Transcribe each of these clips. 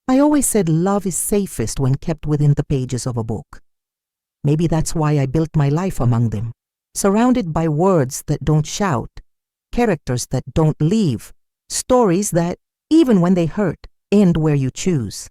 I always said love is safest when kept within the pages of a book. Maybe that's why I built my life among them, surrounded by words that don't shout, characters that don't leave, stories that, even when they hurt, end where you choose.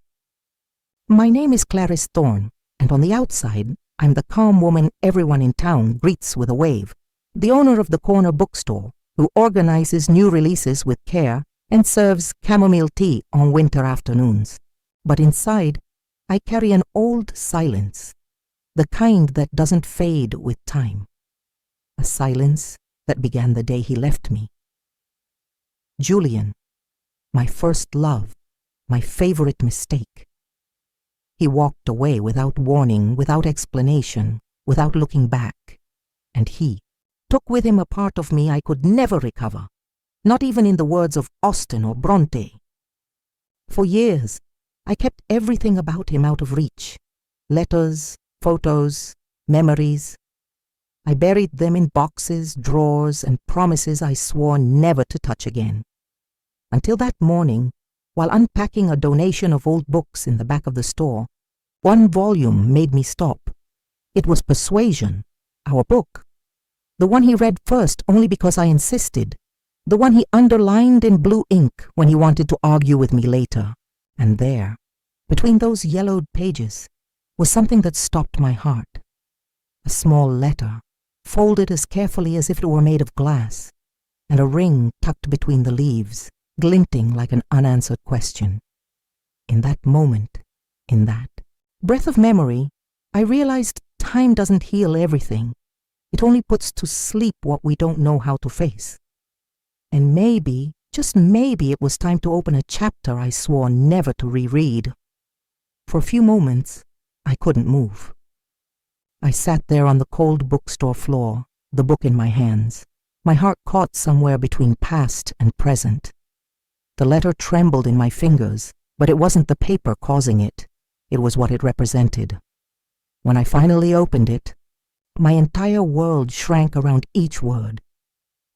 My name is Clarisse Thorn, and on the outside, I'm the calm woman everyone in town greets with a wave, the owner of the corner bookstore who organizes new releases with care and serves chamomile tea on winter afternoons. But inside, I carry an old silence, the kind that doesn't fade with time. A silence that began the day he left me. Julian, my first love, my favorite mistake. He walked away without warning, without explanation, without looking back. And he took with him a part of me I could never recover, not even in the words of Austen or Bronte. For years, I kept everything about him out of reach. Letters, photos, memories. I buried them in boxes, drawers, and promises I swore never to touch again. Until that morning, while unpacking a donation of old books in the back of the store, one volume made me stop. It was Persuasion, our book. The one he read first only because I insisted. The one he underlined in blue ink when he wanted to argue with me later. And there, between those yellowed pages, was something that stopped my heart. A small letter, folded as carefully as if it were made of glass, and a ring tucked between the leaves, glinting like an unanswered question. In that moment, in that breath of memory, I realized time doesn't heal everything. It only puts to sleep what we don't know how to face. And maybe, just maybe, it was time to open a chapter I swore never to reread. For a few moments, I couldn't move. I sat there on the cold bookstore floor, the book in my hands, my heart caught somewhere between past and present. The letter trembled in my fingers, but it wasn't the paper causing it. It was what it represented. When I finally opened it, my entire world shrank around each word.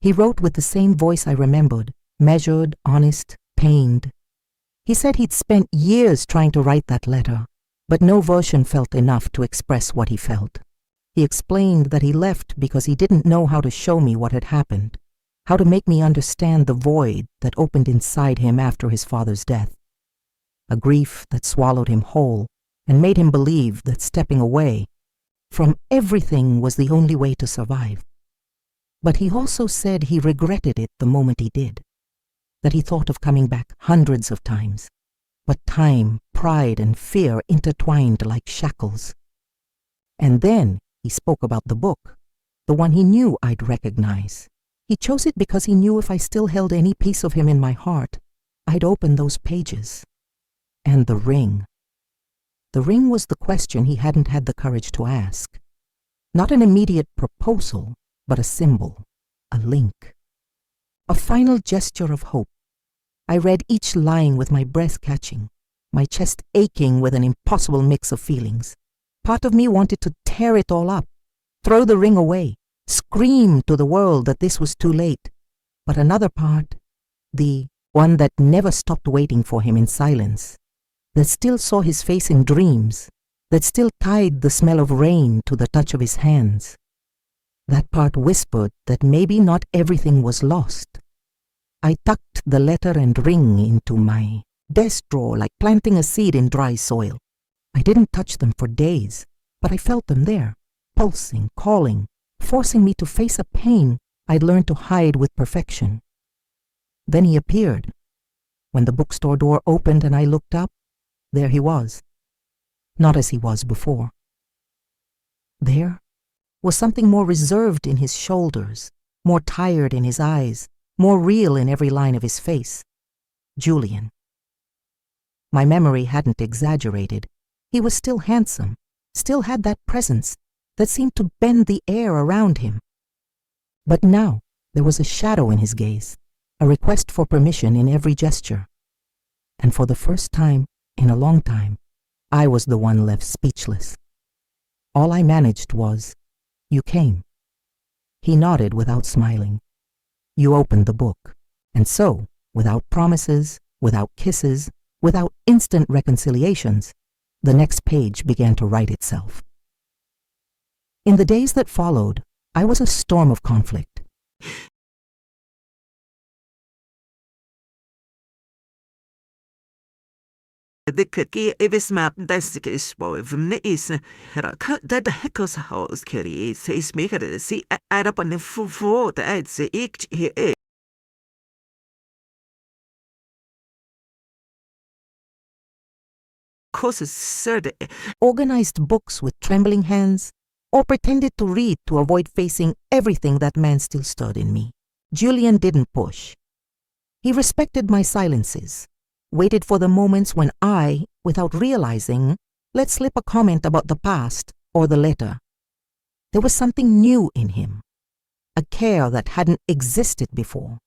He wrote with the same voice I remembered, measured, honest, pained. He said he'd spent years trying to write that letter, but no version felt enough to express what he felt. He explained that he left because he didn't know how to show me what had happened, how to make me understand the void that opened inside him after his father's death. A grief that swallowed him whole and made him believe that stepping away from everything was the only way to survive. But he also said he regretted it the moment he did, that he thought of coming back hundreds of times, but time, pride, and fear intertwined like shackles. And then he spoke about the book, the one he knew I'd recognize. He chose it because he knew if I still held any piece of him in my heart, I'd open those pages. And the ring. The ring was the question he hadn't had the courage to ask. Not an immediate proposal, but a symbol, a link. A final gesture of hope. I read each line with my breath catching, my chest aching with an impossible mix of feelings. Part of me wanted to tear it all up, throw the ring away, scream to the world that this was too late. But another part, the one that never stopped waiting for him in silence, that still saw his face in dreams, that still tied the smell of rain to the touch of his hands. That part whispered that maybe not everything was lost. I tucked the letter and ring into my desk drawer like planting a seed in dry soil. I didn't touch them for days, but I felt them there, pulsing, calling, forcing me to face a pain I'd learned to hide with perfection. Then he appeared. When the bookstore door opened and I looked up, there he was, not as he was before. There was something more reserved in his shoulders, more tired in his eyes, more real in every line of his face. Julian. My memory hadn't exaggerated. He was still handsome, still had that presence that seemed to bend the air around him. But now there was a shadow in his gaze, a request for permission in every gesture. And for the first time in a long time, I was the one left speechless. All I managed was, "You came." He nodded without smiling. "You opened the book." And so, without promises, without kisses, without instant reconciliations, the next page began to write itself. In the days that followed, I was a storm of conflict. Dikki evismap tässäkis voi vneis raka tätä hekos haus kiri seis mikade si arapan fu the se ik he causes serde Organized books with trembling hands, or pretended to read to avoid facing everything that man still stirred in me. Julian didn't push. He respected my silences, waited for the moments when I, without realizing, let slip a comment about the past or the letter. There was something new in him, a care that hadn't existed before,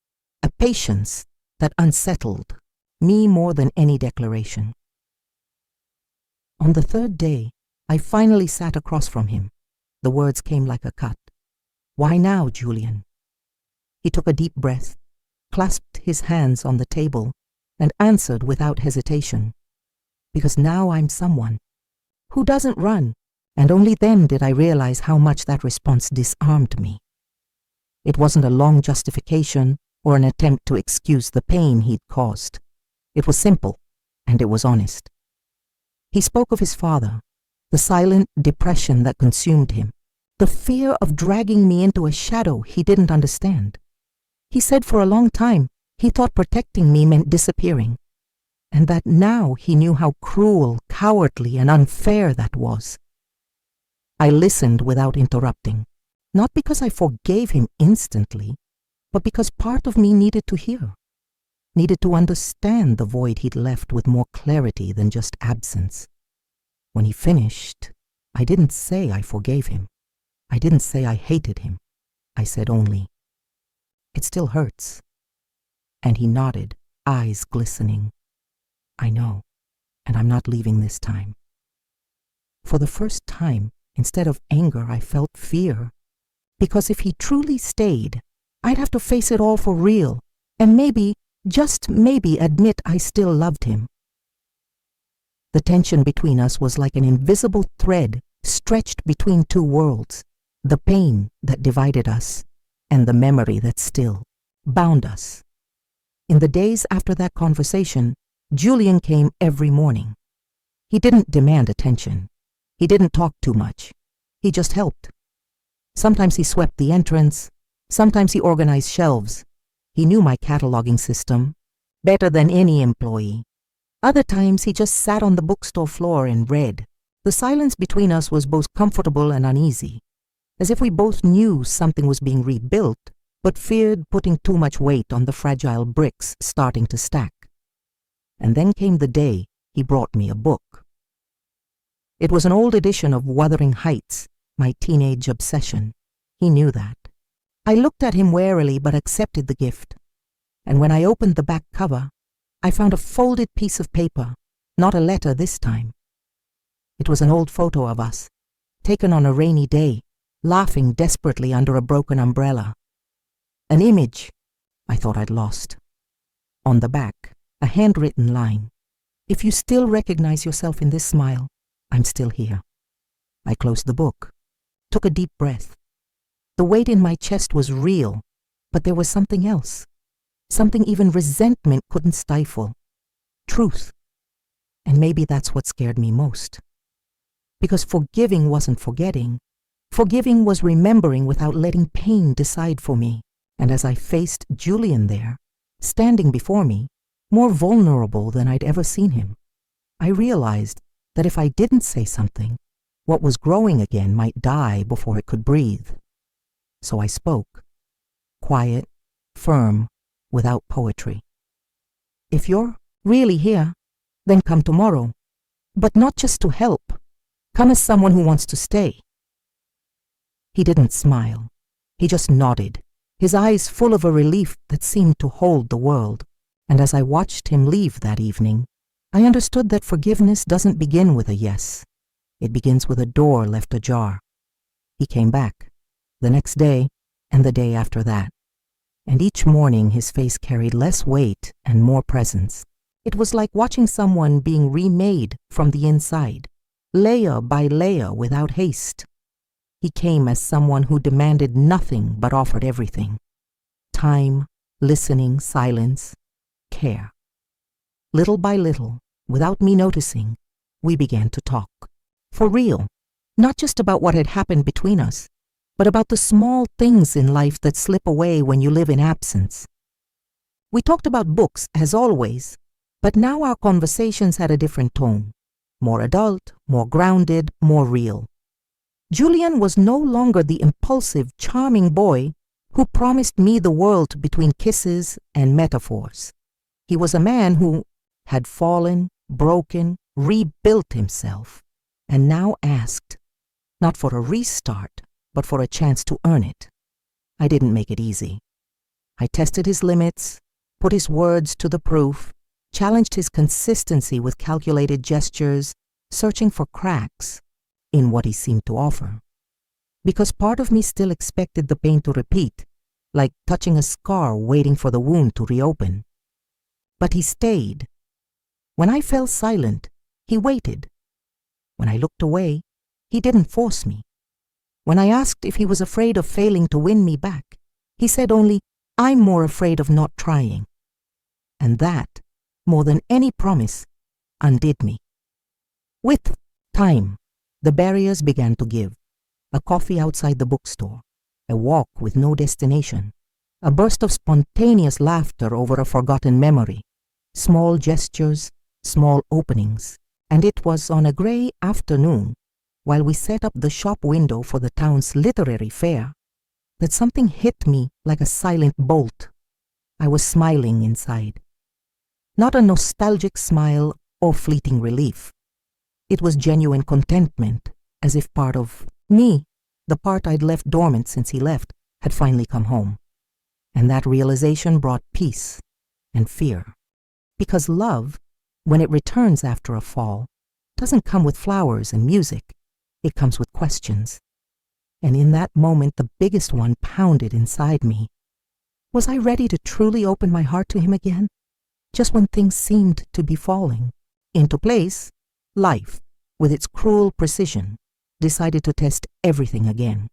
a patience that unsettled me more than any declaration. On the third day, I finally sat across from him. The words came like a cut. "Why now, Julian?" He took a deep breath, clasped his hands on the table, and answered without hesitation. "Because now I'm someone who doesn't run." And only then did I realize how much that response disarmed me. It wasn't a long justification or an attempt to excuse the pain he'd caused. It was simple, and it was honest. He spoke of his father, the silent depression that consumed him, the fear of dragging me into a shadow he didn't understand. He said for a long time he thought protecting me meant disappearing, and that now he knew how cruel, cowardly, and unfair that was. I listened without interrupting, not because I forgave him instantly, but because part of me needed to hear, needed to understand the void he'd left with more clarity than just absence. When he finished, I didn't say I forgave him. I didn't say I hated him. I said only, "It still hurts." And he nodded, eyes glistening. "I know, and I'm not leaving this time." For the first time, instead of anger, I felt fear. Because if he truly stayed, I'd have to face it all for real, and maybe, just maybe, admit I still loved him. The tension between us was like an invisible thread stretched between two worlds, the pain that divided us and the memory that still bound us. In the days after that conversation, Julian came every morning. He didn't demand attention. He didn't talk too much. He just helped. Sometimes he swept the entrance. Sometimes he organized shelves. He knew my cataloging system better than any employee. Other times he just sat on the bookstore floor and read. The silence between us was both comfortable and uneasy, as if we both knew something was being rebuilt, but feared putting too much weight on the fragile bricks starting to stack. And then came the day he brought me a book. It was an old edition of Wuthering Heights, my teenage obsession. He knew that. I looked at him warily but accepted the gift. And when I opened the back cover, I found a folded piece of paper, not a letter this time. It was an old photo of us, taken on a rainy day, laughing desperately under a broken umbrella. An image I thought I'd lost. On the back, a handwritten line. "If you still recognize yourself in this smile, I'm still here." I closed the book, took a deep breath. The weight in my chest was real, but there was something else. Something even resentment couldn't stifle. Truth. And maybe that's what scared me most. Because forgiving wasn't forgetting. Forgiving was remembering without letting pain decide for me. And as I faced Julian there, standing before me, more vulnerable than I'd ever seen him, I realized that if I didn't say something, what was growing again might die before it could breathe. So I spoke, quiet, firm, without poetry. "If you're really here, then come tomorrow, but not just to help. Come as someone who wants to stay." He didn't smile. He just nodded, his eyes full of a relief that seemed to hold the world. And as I watched him leave that evening, I understood that forgiveness doesn't begin with a yes. It begins with a door left ajar. He came back, the next day and the day after that. And each morning his face carried less weight and more presence. It was like watching someone being remade from the inside, layer by layer without haste. He came as someone who demanded nothing but offered everything. Time, listening, silence, care. Little by little, without me noticing, we began to talk. For real, not just about what had happened between us, but about the small things in life that slip away when you live in absence. We talked about books, as always, but now our conversations had a different tone. More adult, more grounded, more real. Julian was no longer the impulsive, charming boy who promised me the world between kisses and metaphors. He was a man who had fallen, broken, rebuilt himself, and now asked, not for a restart, but for a chance to earn it. I didn't make it easy. I tested his limits, put his words to the proof, challenged his consistency with calculated gestures, searching for cracks in what he seemed to offer. Because part of me still expected the pain to repeat, like touching a scar waiting for the wound to reopen. But he stayed. When I fell silent, he waited. When I looked away, he didn't force me. When I asked if he was afraid of failing to win me back, he said only, "I'm more afraid of not trying." And that, more than any promise, undid me. With time, the barriers began to give. A coffee outside the bookstore, a walk with no destination, a burst of spontaneous laughter over a forgotten memory, small gestures, small openings, and it was on a gray afternoon, while we set up the shop window for the town's literary fair, that something hit me like a silent bolt. I was smiling inside. Not a nostalgic smile or fleeting relief. It was genuine contentment, as if part of me, the part I'd left dormant since he left, had finally come home. And that realization brought peace and fear. Because love, when it returns after a fall, doesn't come with flowers and music. It comes with questions. And in that moment, the biggest one pounded inside me. Was I ready to truly open my heart to him again? Just when things seemed to be falling into place, life, with its cruel precision, decided to test everything again.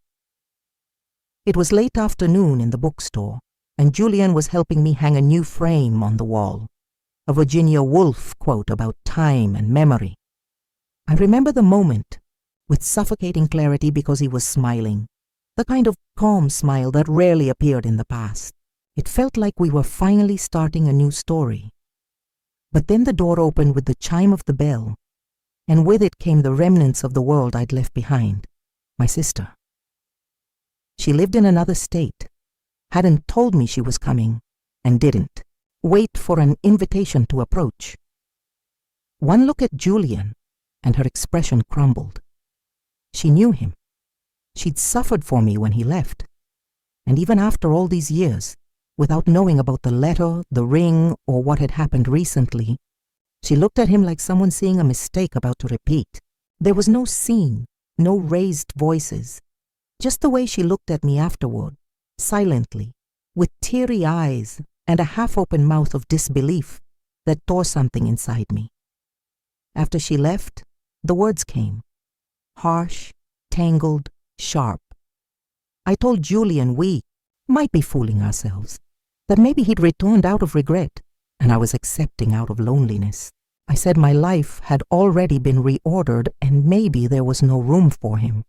It was late afternoon in the bookstore, and Julian was helping me hang a new frame on the wall, a Virginia Woolf quote about time and memory. I remember the moment with suffocating clarity because he was smiling, the kind of calm smile that rarely appeared in the past. It felt like we were finally starting a new story. But then the door opened with the chime of the bell, and with it came the remnants of the world I'd left behind, my sister. She lived in another state, hadn't told me she was coming, and didn't wait for an invitation to approach. One look at Julian, and her expression crumbled. She knew him. She'd suffered for me when he left. And even after all these years, without knowing about the letter, the ring, or what had happened recently, she looked at him like someone seeing a mistake about to repeat. There was no scene, no raised voices, just the way she looked at me afterward, silently, with teary eyes and a half-open mouth of disbelief that tore something inside me. After she left, the words came, harsh, tangled, sharp. I told Julian we might be fooling ourselves, that maybe he'd returned out of regret, and I was accepting out of loneliness. I said my life had already been reordered and maybe there was no room for him.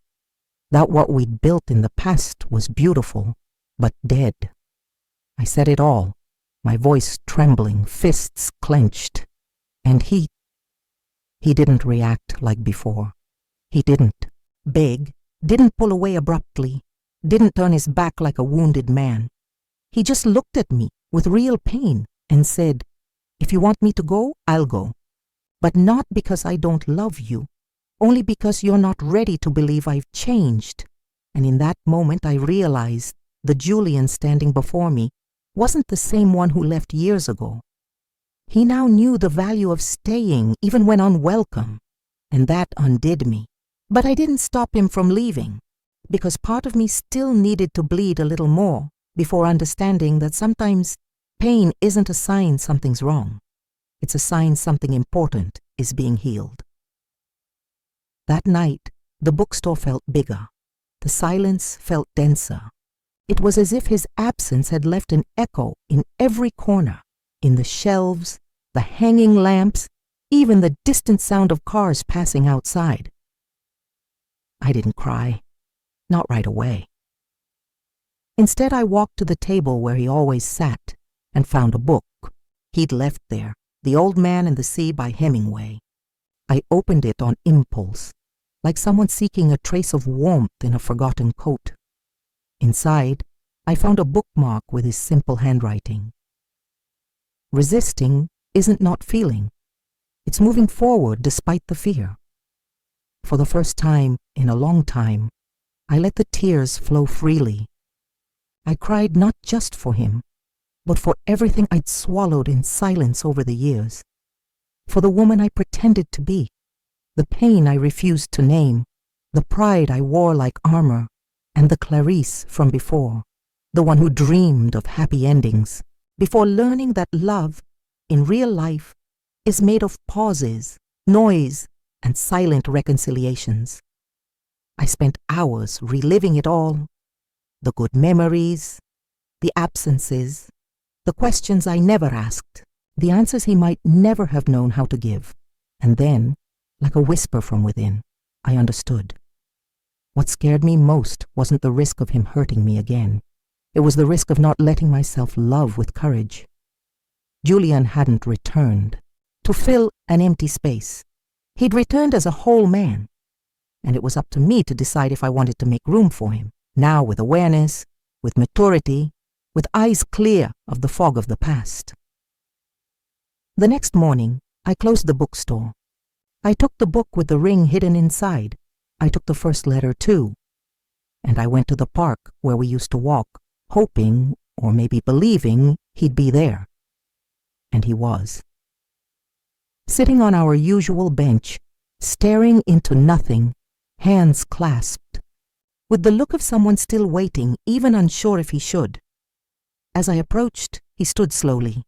That what we'd built in the past was beautiful, but dead. I said it all, my voice trembling, fists clenched. And he didn't react like before. He didn't beg, didn't pull away abruptly, didn't turn his back like a wounded man. He just looked at me with real pain and said, "If you want me to go, I'll go. But not because I don't love you, only because you're not ready to believe I've changed." And in that moment I realized the Julian standing before me wasn't the same one who left years ago. He now knew the value of staying even when unwelcome, and that undid me. But I didn't stop him from leaving, because part of me still needed to bleed a little more before understanding that sometimes pain isn't a sign something's wrong. It's a sign something important is being healed. That night, the bookstore felt bigger. The silence felt denser. It was as if his absence had left an echo in every corner, in the shelves, the hanging lamps, even the distant sound of cars passing outside. I didn't cry, not right away. Instead, I walked to the table where he always sat and found a book he'd left there, The Old Man and the Sea by Hemingway. I opened it on impulse, like someone seeking a trace of warmth in a forgotten coat. Inside, I found a bookmark with his simple handwriting. Resisting isn't not feeling. It's moving forward despite the fear. For the first time in a long time, I let the tears flow freely. I cried not just for him, but for everything I'd swallowed in silence over the years. For the woman I pretended to be, the pain I refused to name, the pride I wore like armor, and the Clarisse from before, the one who dreamed of happy endings, before learning that love, in real life, is made of pauses, noise, and silent reconciliations. I spent hours reliving it all, the good memories, the absences, the questions I never asked, the answers he might never have known how to give. And then, like a whisper from within, I understood. What scared me most wasn't the risk of him hurting me again. It was the risk of not letting myself love with courage. Julian hadn't returned to fill an empty space. He'd returned as a whole man, and it was up to me to decide if I wanted to make room for him, now with awareness, with maturity, with eyes clear of the fog of the past. The next morning, I closed the bookstore. I took the book with the ring hidden inside. I took the first letter too, and I went to the park where we used to walk, hoping, or maybe believing, he'd be there. And he was. Sitting on our usual bench, staring into nothing, hands clasped, with the look of someone still waiting, even unsure if he should. As I approached, he stood slowly.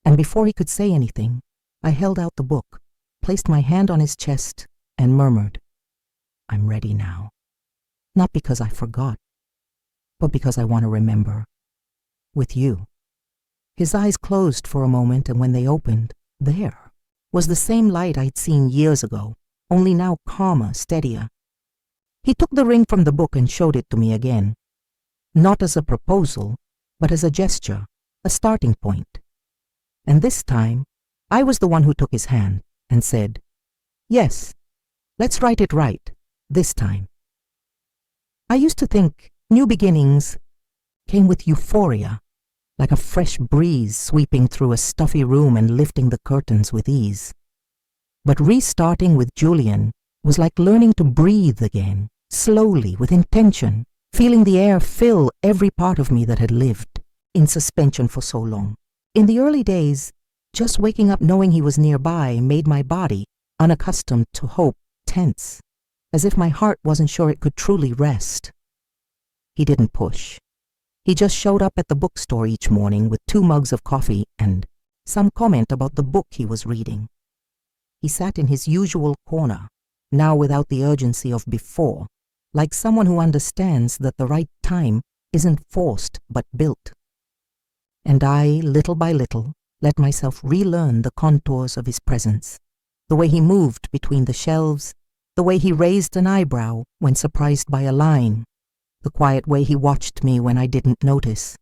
And before he could say anything, I held out the book, placed my hand on his chest, and murmured, "I'm ready now." Not because I forgot, but because I want to remember. With you. His eyes closed for a moment, and when they opened, there was the same light I'd seen years ago, only now calmer, steadier. He took the ring from the book and showed it to me again, not as a proposal, but as a gesture, a starting point. And this time, I was the one who took his hand and said, "Yes, let's write it right, this time." I used to think new beginnings came with euphoria, like a fresh breeze sweeping through a stuffy room and lifting the curtains with ease. But restarting with Julian was like learning to breathe again, slowly, with intention, feeling the air fill every part of me that had lived in suspension for so long. In the early days, just waking up knowing he was nearby made my body, unaccustomed to hope, tense, as if my heart wasn't sure it could truly rest. He didn't push. He just showed up at the bookstore each morning with 2 mugs of coffee and some comment about the book he was reading. He sat in his usual corner, now without the urgency of before, like someone who understands that the right time isn't forced but built. And I, little by little, let myself relearn the contours of his presence, the way he moved between the shelves, the way he raised an eyebrow when surprised by a line, the quiet way he watched me when I didn't notice.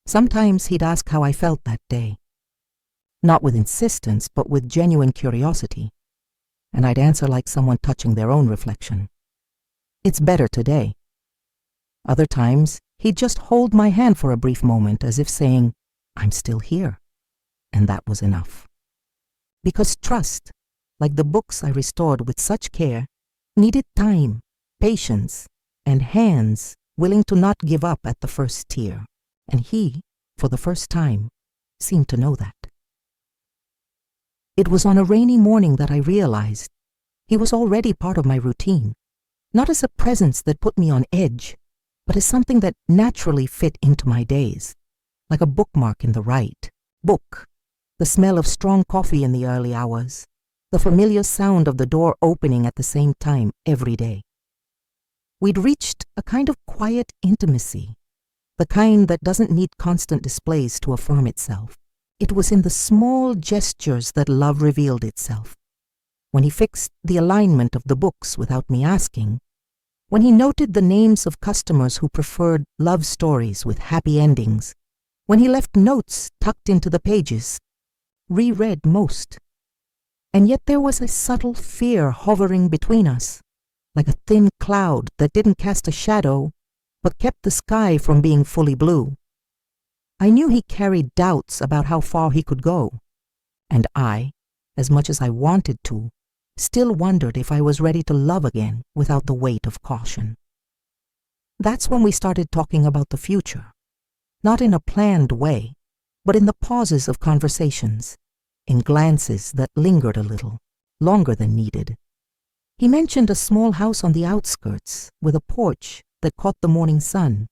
Sometimes he'd ask how I felt that day, not with insistence, but with genuine curiosity, and I'd answer like someone touching their own reflection. "It's better today." Other times, he'd just hold my hand for a brief moment as if saying, "I'm still here," and that was enough. Because trust, like the books I restored with such care, needed time, patience, and hands willing to not give up at the first tear. And he, for the first time, seemed to know that. It was on a rainy morning that I realized he was already part of my routine, not as a presence that put me on edge, but as something that naturally fit into my days, like a bookmark in the right book, the smell of strong coffee in the early hours, the familiar sound of the door opening at the same time every day. We'd reached a kind of quiet intimacy, the kind that doesn't need constant displays to affirm itself. It was in the small gestures that love revealed itself. When he fixed the alignment of the books without me asking, when he noted the names of customers who preferred love stories with happy endings, when he left notes tucked into the pages, reread most. And yet there was a subtle fear hovering between us, like a thin cloud that didn't cast a shadow, but kept the sky from being fully blue. I knew he carried doubts about how far he could go, and I, as much as I wanted to, still wondered if I was ready to love again without the weight of caution. That's when we started talking about the future, not in a planned way, but in the pauses of conversations, in glances that lingered a little, longer than needed. He mentioned a small house on the outskirts with a porch that caught the morning sun.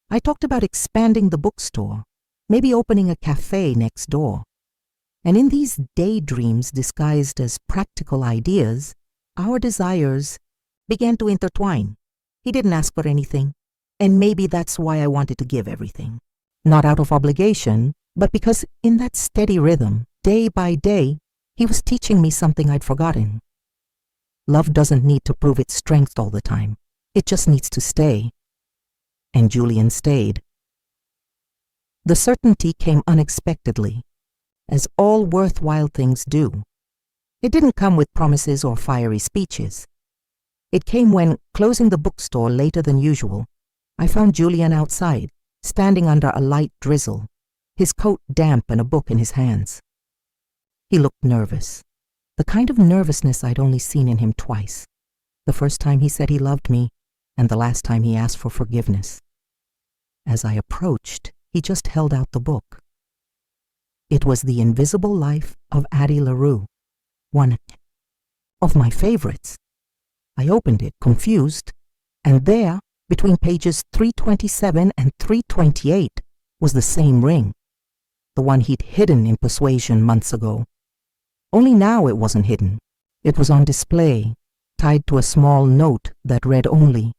I talked about expanding the bookstore, maybe opening a cafe next door. And in these daydreams disguised as practical ideas, our desires began to intertwine. He didn't ask for anything, and maybe that's why I wanted to give everything. Not out of obligation, but because in that steady rhythm, day by day, he was teaching me something I'd forgotten. Love doesn't need to prove its strength all the time. It just needs to stay. And Julian stayed. The certainty came unexpectedly, as all worthwhile things do. It didn't come with promises or fiery speeches. It came when, closing the bookstore later than usual, I found Julian outside, standing under a light drizzle, his coat damp and a book in his hands. He looked nervous, the kind of nervousness I'd only seen in him twice, the first time he said he loved me, and the last time he asked for forgiveness. As I approached, he just held out the book. It was The Invisible Life of Addie LaRue, one of my favorites. I opened it, confused, and there, between pages 327 and 328, was the same ring, the one he'd hidden in Persuasion months ago. Only now it wasn't hidden. It was on display, tied to a small note that read only,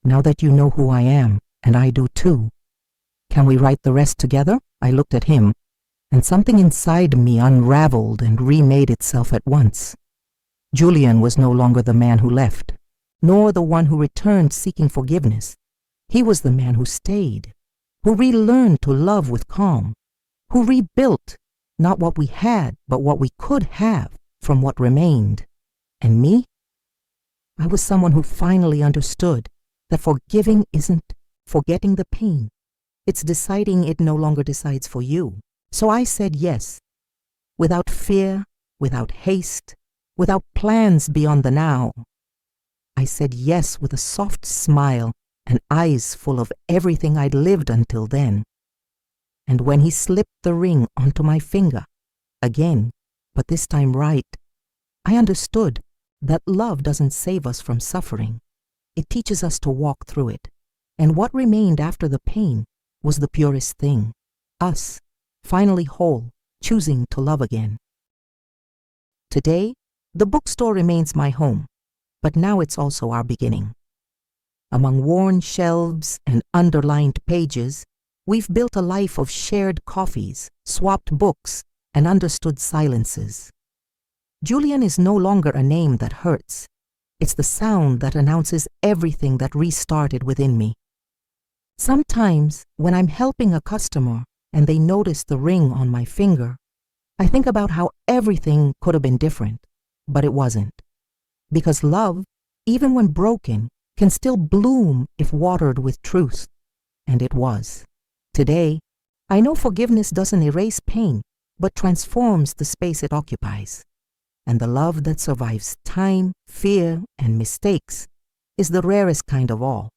"Now that you know who I am, and I do too, can we write the rest together?" I looked at him, and something inside me unraveled and remade itself at once. Julian was no longer the man who left, nor the one who returned seeking forgiveness. He was the man who stayed, who relearned to love with calm, who rebuilt not what we had, but what we could have from what remained. And me? I was someone who finally understood that forgiving isn't forgetting the pain. It's deciding it no longer decides for you. So I said yes, without fear, without haste, without plans beyond the now. I said yes with a soft smile and eyes full of everything I'd lived until then. And when he slipped the ring onto my finger, again, but this time right, I understood that love doesn't save us from suffering. It teaches us to walk through it. And what remained after the pain was the purest thing, us, finally whole, choosing to love again. Today, the bookstore remains my home, but now it's also our beginning. Among worn shelves and underlined pages, we've built a life of shared coffees, swapped books, and understood silences. Julian is no longer a name that hurts. It's the sound that announces everything that restarted within me. Sometimes, when I'm helping a customer and they notice the ring on my finger, I think about how everything could have been different, but it wasn't. Because love, even when broken, can still bloom if watered with truth. And it was. Today, I know forgiveness doesn't erase pain, but transforms the space it occupies. And the love that survives time, fear, and mistakes is the rarest kind of all.